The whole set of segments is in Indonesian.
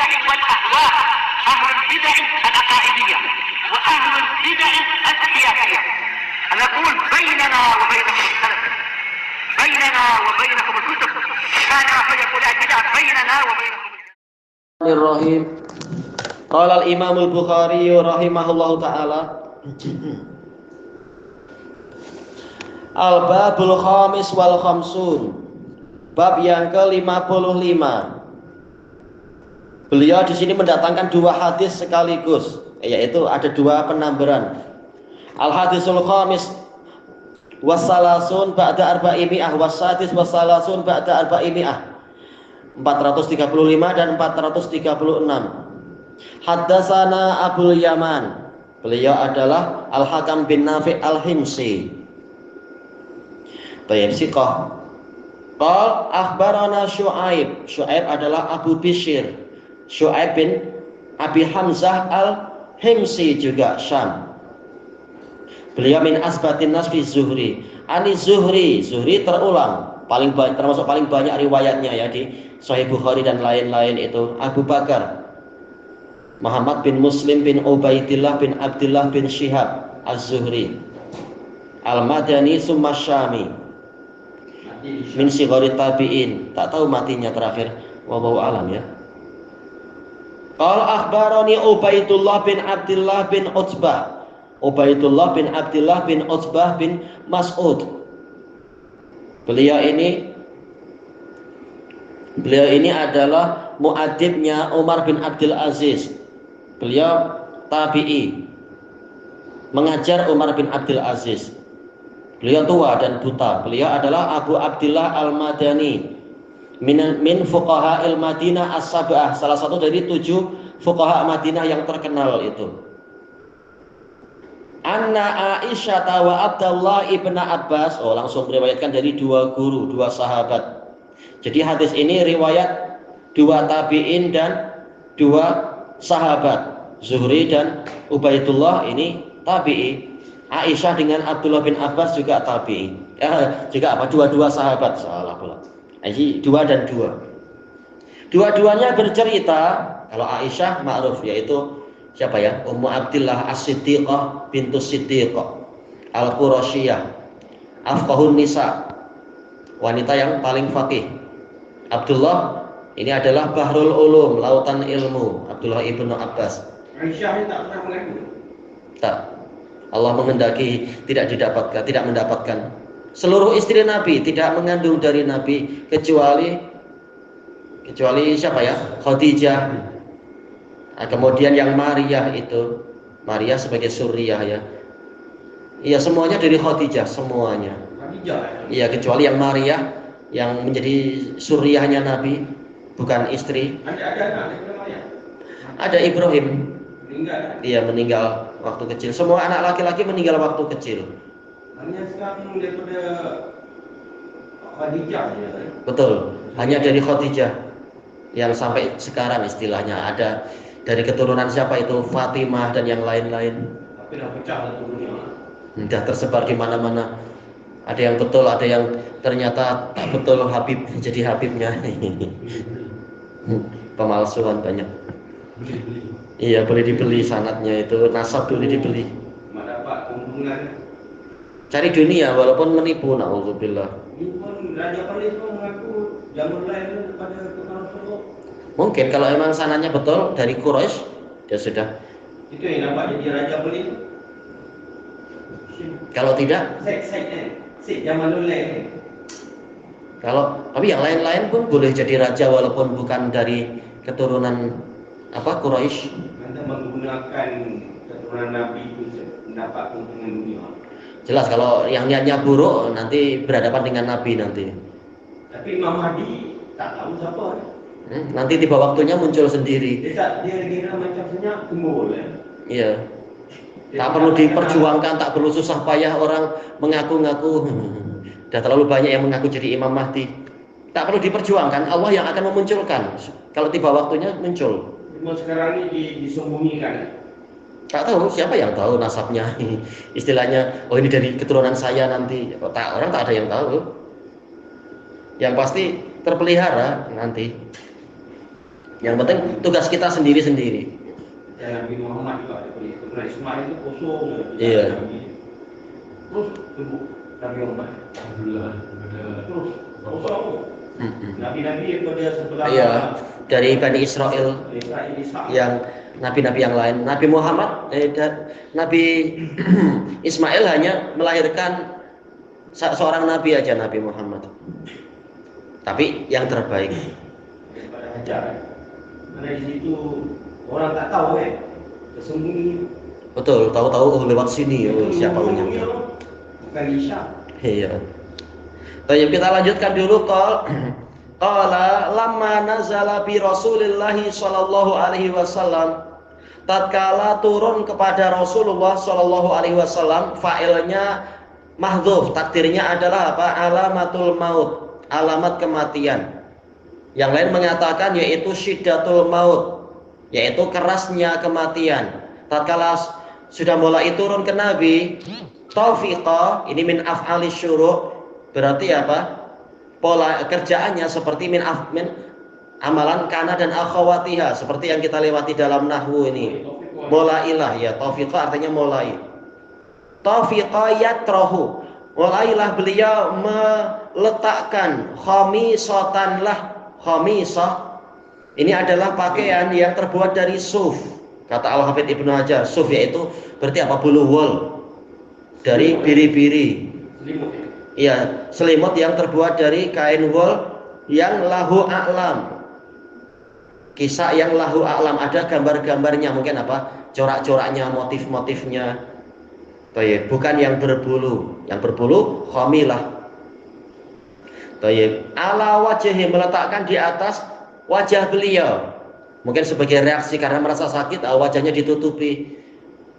البدع والأهواء، أهل البدع العقائدية وأهل البدع السياسية. نقول بيننا وبينكم السلف، بيننا وبينكم الكتب، كان فيقول البدع بيننا وبينكم. Bismillahirrahmanirrahim. Qala al-Imam al-Bukhari rahimahullahu taala. Al-babul khamis wal khamsun. Bab yang ke-55. Beliau di sini mendatangkan dua hadis sekaligus, yaitu ada dua penambahan. Al-hadisul khamis wassalasun ba'da arba'imi'ah wassadis wassalasun ba'da arba'imi'ah. 435 dan 436. Haddatsana Abul Yaman. Beliau adalah Al-Hakam bin Nafi' Al-Himsi. Tayyib siqah. Qal akhbarana Syu'aib. Syu'aib adalah Abu Bishr. Syu'aib bin Abi Hamzah Al-Himsi juga Syam. Beliau min asbatin nas fi Zuhri. Ani Zuhri, Zuhri terulang, termasuk paling banyak riwayatnya ya di Sahih Bukhari dan lain-lain itu Abu Bakar Muhammad bin Muslim bin Ubaidillah bin Abdullah bin Syihab Az-Zuhri Al-Madani summa Syami min sighari tabi'in. Tak tahu matinya terakhir, wallahu alam ya. Qala akhbarani Ubaidullah bin Abdullah bin Utbah. Ubaidullah bin Abdullah bin Utbah bin Mas'ud. Beliau ini adalah muadibnya Umar bin Abdul Aziz. Beliau tabi'i, mengajar Umar bin Abdul Aziz. Beliau tua dan buta. Beliau adalah Abu Abdullah Al-Madani min fuqaha al-Madinah as-sab'ah, salah satu dari 7 fuqaha Madinah yang terkenal itu. Anna Aisyah wa Abdullah ibn Abbas. Oh, langsung meriwayatkan dari dua guru, dua sahabat. Jadi hadis ini riwayat dua tabi'in dan dua sahabat. Zuhri dan Ubaidullah ini tabi'i. Aisyah dengan Abdullah bin Abbas juga tabi'i. Juga apa? Dua-dua sahabat. Salah pula. Jadi dua dan dua. Dua-duanya bercerita. Kalau Aisyah ma'ruf, yaitu siapa ya? Ummu Abdillah As-Siddiqah bintu Siddiqah Al-Qurasyiyah, afqahun nisa, wanita yang paling faqih. Abdullah ini adalah Bahrul Ulum, lautan ilmu. Abdullah ibnu Abbas. Aisyah ini tak pernah mengaku. Tak. Allah menghendaki tidak mendapatkan. Seluruh istri Nabi tidak mengandung dari Nabi kecuali siapa ya? Khadijah. Nah, kemudian yang Maria itu, Maria sebagai Suriyah ya. Iya, semuanya dari Khadijah, semuanya. Khadijah. Iya, kecuali yang Maria yang menjadi Suriyahnya Nabi, bukan istri. Ada Ibrahim. Meninggal. Iya, meninggal waktu kecil. Semua anak laki-laki meninggal waktu kecil. Hanya sekarang daripada Khadijah ya. Betul, hanya dari Khadijah yang sampai sekarang istilahnya ada. Dari keturunan siapa itu? Fatimah dan yang lain-lain. Tapi dah pecah turunnya. Sudah tersebar di mana-mana. Ada yang betul, ada yang ternyata tak betul Habib jadi Habibnya. Pemalsuan banyak. Iya, boleh dibeli sanadnya itu, nasab boleh dibeli. Dapat keuntungan. Cari dunia walaupun menipu, naudzubillah. Raja Khalid mengaku jamur lain kepada keturunan Rasulullah. Mungkin kalau emang sanadnya betul dari Quraisy, dia sudah. Itu yang dapat jadi Raja Khalid. Kalau tidak, zaman dulu. tapi yang lain-lain pun boleh jadi raja walaupun bukan dari keturunan Quraisy. Anda menggunakan keturunan Nabi itu mendapat keuntungan dunia. Jelas kalau yang niatnya buruk nanti berhadapan dengan Nabi nanti. Tapi Imam Mahdi tak tahu siapa. Nanti tiba waktunya muncul sendiri. Dia kira macam senyap timbul ya. Iya. Tak perlu diperjuangkan, tak perlu susah payah orang mengaku-ngaku. Sudah terlalu banyak yang mengaku jadi Imam Mahdi. Tak perlu diperjuangkan, Allah yang akan memunculkan. Kalau tiba waktunya muncul. Cuma sekarang ini disembunyikan. Tak tahu, siapa yang tahu nasabnya. Istilahnya, oh ini dari keturunan saya nanti. Orang tak ada yang tahu. Yang pasti terpelihara nanti. Yang penting tugas kita sendiri-sendiri. Ya, Nabi Muhammad juga seperti itu. Nah, Ismail itu kosong. Iya. Terus tunggu Nabi Muhammad. Alhamdulillah. Terus kosong. Nabi-nabi itu dia sebelah. Iya. Dari Bani Israel. Yang nabi-nabi yang lain. Nabi Muhammad, Nabi Ismail hanya melahirkan seorang nabi aja, Nabi Muhammad. Tapi yang terbaik. Daripada hajar. Karena di situ orang tak tahu tersembunyi. Betul, tahu-tahu lewat sini siapa menyangka. Bukan Isya. Iya. Baik, kita lanjutkan dulu qala lamma nazala bi Rasulillah sallallahu alaihi wasallam. Tatkala turun kepada Rasulullah sallallahu alaihi wasallam, fa'ilnya mahdzuf, takdirnya adalah apa? Alamatul maut, alamat kematian. Yang lain mengatakan yaitu syiddatul maut, yaitu kerasnya kematian. Tatkala sudah mulai turun ke Nabi, taufiqa, ini min af'alis syuru', berarti apa? Pola kerjaannya seperti min amalan kana dan akhawatiha, seperti yang kita lewati dalam nahwu ini. Mulailah ya, taufiqa artinya mulai. Taufiqa yatrahu, mulailah beliau meletakkan khamisatan lah. Khamisah ini adalah pakaian yang terbuat dari suf. Kata Al-Hafidz Ibnu Hajar, suf yaitu berarti apa? Bulu wol dari biri-biri. Iya, selimut yang terbuat dari kain wol yang lahu a'lam. Kisah yang lahu a'lam, ada gambar-gambarnya, mungkin apa? Corak-coraknya, motif-motifnya. Baik, bukan yang berbulu. Yang berbulu khamilah. Baik, ala wajhi, meletakkan di atas wajah beliau. Mungkin sebagai reaksi karena merasa sakit, wajahnya ditutupi.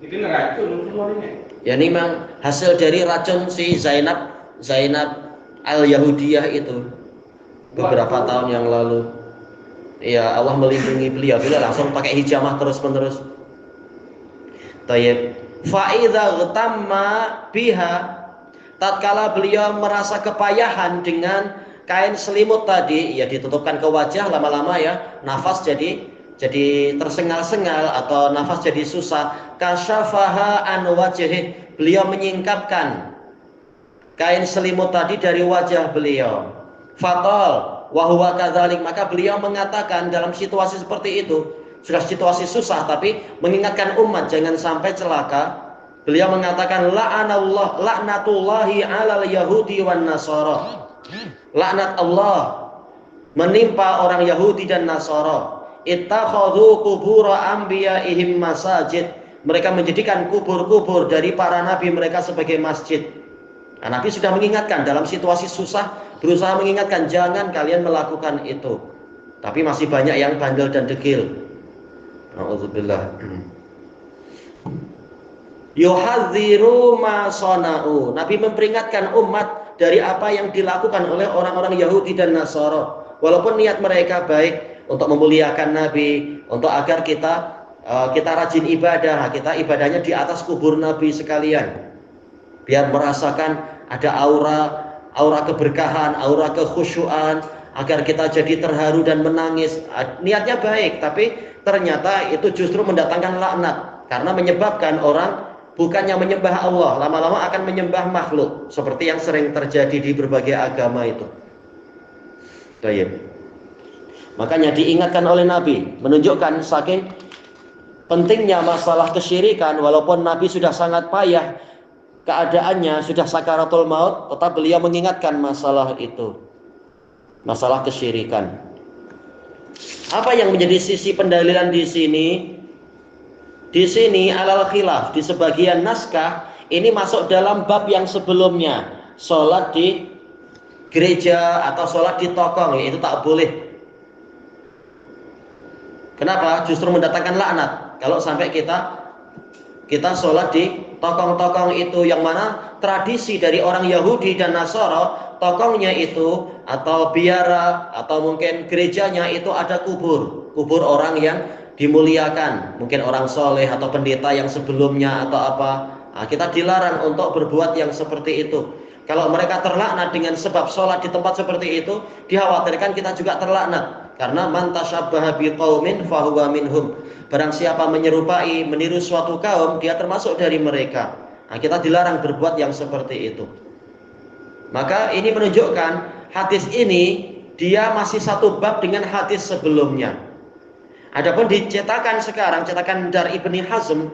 Itu racun semuanya. Ya ini memang hasil dari racun si Zainab al-Yahudiyah itu beberapa tahun yang lalu. Ya Allah melindungi beliau langsung pakai hijamah terus-menerus. Tayyib. Fa idza ghatamma biha, tatkala beliau merasa kepayahan dengan kain selimut tadi, ya ditutupkan ke wajah, lama-lama ya nafas jadi tersengal-sengal atau nafas jadi susah. Kasyafaha an wajhi, beliau menyingkapkan kain selimut tadi dari wajah beliau. Fatal wa huwa kadzalik, maka beliau mengatakan dalam situasi seperti itu, sudah situasi susah tapi mengingatkan umat jangan sampai celaka. Beliau mengatakan la'natullahi 'alal yahudi wan nasara. Laknat Allah menimpa orang Yahudi dan Nasara. Ittakhadhu qubura anbiya'ihim masajid. Mereka menjadikan kubur-kubur dari para nabi mereka sebagai masjid. Nah, Nabi sudah mengingatkan dalam situasi susah, berusaha mengingatkan jangan kalian melakukan itu. Tapi masih banyak yang bandel dan degil. Nauzubillah. Yuhadziru ma sana'u. Nabi memperingatkan umat dari apa yang dilakukan oleh orang-orang Yahudi dan Nasara. Walaupun niat mereka baik untuk memuliakan Nabi, untuk agar kita rajin ibadah, kita ibadahnya di atas kubur Nabi sekalian. Biar merasakan ada aura keberkahan, aura kekhusyuan, agar kita jadi terharu dan menangis. Niatnya baik, tapi ternyata itu justru mendatangkan laknat karena menyebabkan orang bukannya menyembah Allah, lama-lama akan menyembah makhluk, seperti yang sering terjadi di berbagai agama itu. Baik. Makanya diingatkan oleh Nabi, menunjukkan saking pentingnya masalah kesyirikan, walaupun Nabi sudah sangat payah keadaannya, sudah sakaratul maut, tetap beliau mengingatkan masalah itu, masalah kesyirikan. Apa yang menjadi sisi pendalilan di sini? Di sini alal khilaf, di sebagian naskah ini masuk dalam bab yang sebelumnya, sholat di gereja atau sholat di tokong, itu tak boleh. Kenapa? Justru mendatangkan laknat kalau sampai kita sholat di tokong-tokong itu, yang mana tradisi dari orang Yahudi dan Nasara, tokongnya itu atau biara atau mungkin gerejanya itu ada kubur orang yang dimuliakan, mungkin orang soleh atau pendeta yang sebelumnya atau apa. Nah, kita dilarang untuk berbuat yang seperti itu. Kalau mereka terlaknat dengan sebab sholat di tempat seperti itu, dikhawatirkan kita juga terlaknat. Karena man tasyabbaha biqaumin fahuwa minhum. Barang siapa menyerupai, meniru suatu kaum, dia termasuk dari mereka. Nah, kita dilarang berbuat yang seperti itu. Maka ini menunjukkan hadis ini dia masih satu bab dengan hadis sebelumnya. Adapun dicetakan sekarang, cetakan dari Ibni Hazm,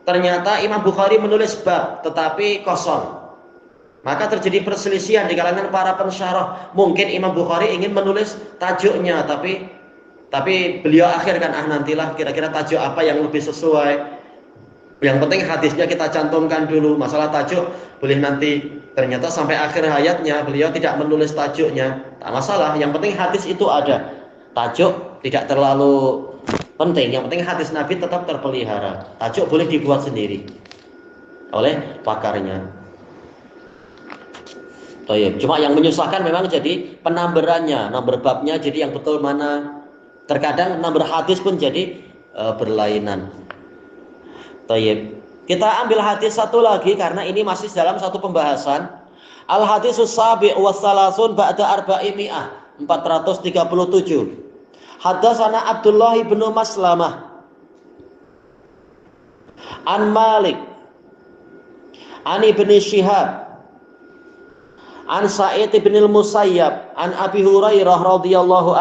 ternyata Imam Bukhari menulis bab tetapi kosong. Maka terjadi perselisihan di kalangan para pensyarah. Mungkin Imam Bukhari ingin menulis tajuknya, tapi beliau akhirkan, nantilah kira-kira tajuk apa yang lebih sesuai. Yang penting hadisnya kita cantumkan dulu. Masalah tajuk boleh nanti. Ternyata sampai akhir hayatnya beliau tidak menulis tajuknya. Tak masalah, yang penting hadis itu ada. Tajuk tidak terlalu penting. Yang penting hadis Nabi tetap terpelihara. Tajuk boleh dibuat sendiri oleh pakarnya. Cuma yang menyusahkan memang jadi penamberannya, nomor babnya jadi yang betul mana. Terkadang nomor hadis pun jadi berlainan. Kita ambil hadis satu lagi karena ini masih dalam satu pembahasan. Al hadisus sabi' wa salasun ba'da arba'imi'ah 437. Haddatsana Abdullah bin Maslamah an Malik an Ibnu Syihab an Sa'id bin al-Musayyab an Abi Hurairah radhiyallahu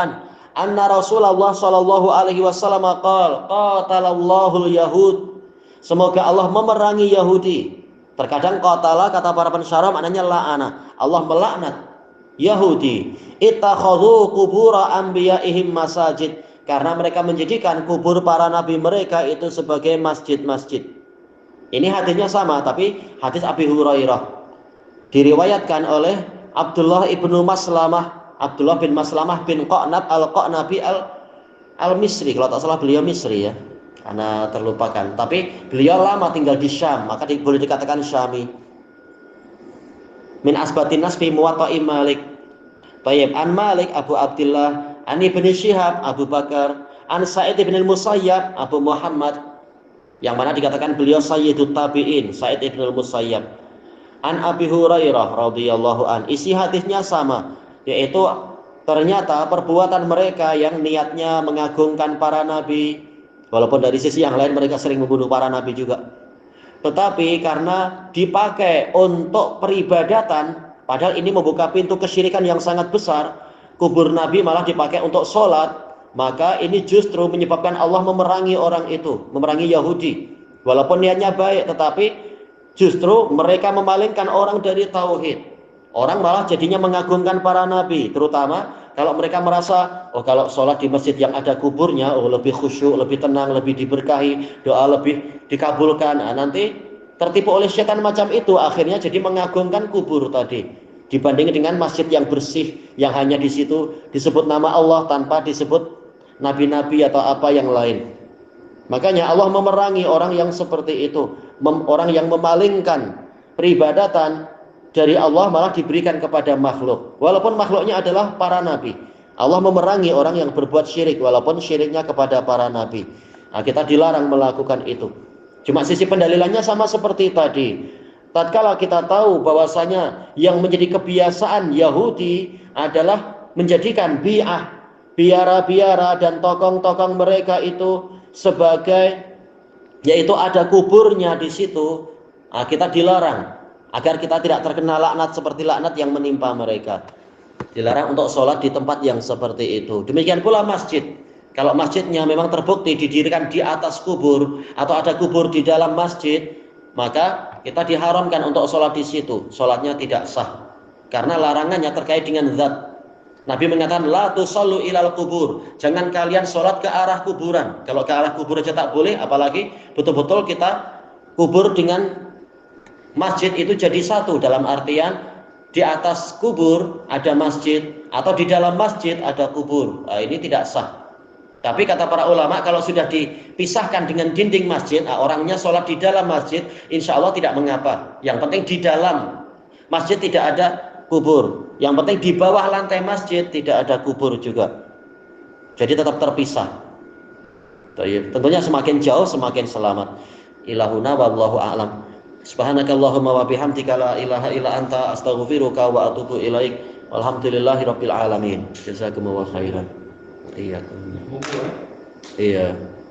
anna Rasulullah sallallahu alaihi wasallam qatalallahu al-yahud. Semoga Allah memerangi Yahudi. Terkadang qatala kata para pensyarah maknanya la'ana. Allah melaknat Yahudi. Ittakhadhu qubura anbiya'ihim masajid. Karena mereka menjadikan kubur para nabi mereka itu sebagai masjid-masjid. Ini hadisnya sama tapi hadis Abi Hurairah. Diriwayatkan oleh Abdullah ibnu Maslamah, Abdullah bin Maslamah bin Qa'nab al-Qa'nabi al-Misri. Kalau tak salah beliau Misri ya, karena terlupakan. Tapi beliau lama tinggal di Syam, maka boleh dikatakan Syami. Min asbatin nas fi muwatta'i Malik. Baik, an Malik Abu Abdullah, an Ibnu Syihab Abu Bakar, an Sa'id bin al-Musayyab Abu Muhammad, yang mana dikatakan beliau Sayyidut Tabi'in, Sa'id bin al-Musayyab. An Abi Hurairah radhiyallahu an. Isi hadisnya sama, yaitu ternyata perbuatan mereka yang niatnya mengagungkan para nabi, walaupun dari sisi yang lain mereka sering membunuh para nabi juga. Tetapi karena dipakai untuk peribadatan, padahal ini membuka pintu kesyirikan yang sangat besar, kubur nabi malah dipakai untuk sholat, maka ini justru menyebabkan Allah memerangi orang itu, memerangi Yahudi. Walaupun niatnya baik, tetapi justru mereka memalingkan orang dari tauhid. Orang malah jadinya mengagungkan para nabi, terutama kalau mereka merasa, kalau sholat di masjid yang ada kuburnya, lebih khusyuk, lebih tenang, lebih diberkahi, doa lebih dikabulkan. Nanti tertipu oleh setan macam itu, akhirnya jadi mengagungkan kubur tadi, dibanding dengan masjid yang bersih, yang hanya di situ disebut nama Allah tanpa disebut nabi-nabi atau apa yang lain. Makanya Allah memerangi orang yang seperti itu, orang yang memalingkan peribadatan dari Allah malah diberikan kepada makhluk, walaupun makhluknya adalah para nabi. Allah memerangi orang yang berbuat syirik walaupun syiriknya kepada para nabi. Kita dilarang melakukan itu. Cuma sisi pendalilannya sama seperti tadi. Tatkala kita tahu bahwasanya yang menjadi kebiasaan Yahudi adalah menjadikan biara-biara dan tokong-tokong mereka itu sebagai, yaitu ada kuburnya di situ, kita dilarang agar kita tidak terkena laknat seperti laknat yang menimpa mereka. Dilarang untuk sholat di tempat yang seperti itu. Demikian pula masjid. Kalau masjidnya memang terbukti didirikan di atas kubur atau ada kubur di dalam masjid, maka kita diharamkan untuk sholat di situ. Sholatnya tidak sah karena larangannya terkait dengan zat. Nabi mengatakan la tusallu ilal kubur. Jangan kalian sholat ke arah kuburan. Kalau ke arah kubur aja tak boleh, apalagi betul-betul kita kubur dengan masjid itu jadi satu, dalam artian di atas kubur ada masjid atau di dalam masjid ada kubur. Ini tidak sah. Tapi kata para ulama, kalau sudah dipisahkan dengan dinding masjid, orangnya sholat di dalam masjid, insya Allah tidak mengapa. Yang penting di dalam masjid tidak ada kubur. Yang penting di bawah lantai masjid tidak ada kubur juga. Jadi tetap terpisah. Tentunya semakin jauh semakin selamat. Ilahuna wallahu a'lam. Subhanakallahumma wa bihamdika la ilaha illa anta astaghfiruka wa atubu ilaik. Walhamdulillahirabbil alamin. Jazakumullahu khairan. Iya. Buku Iya.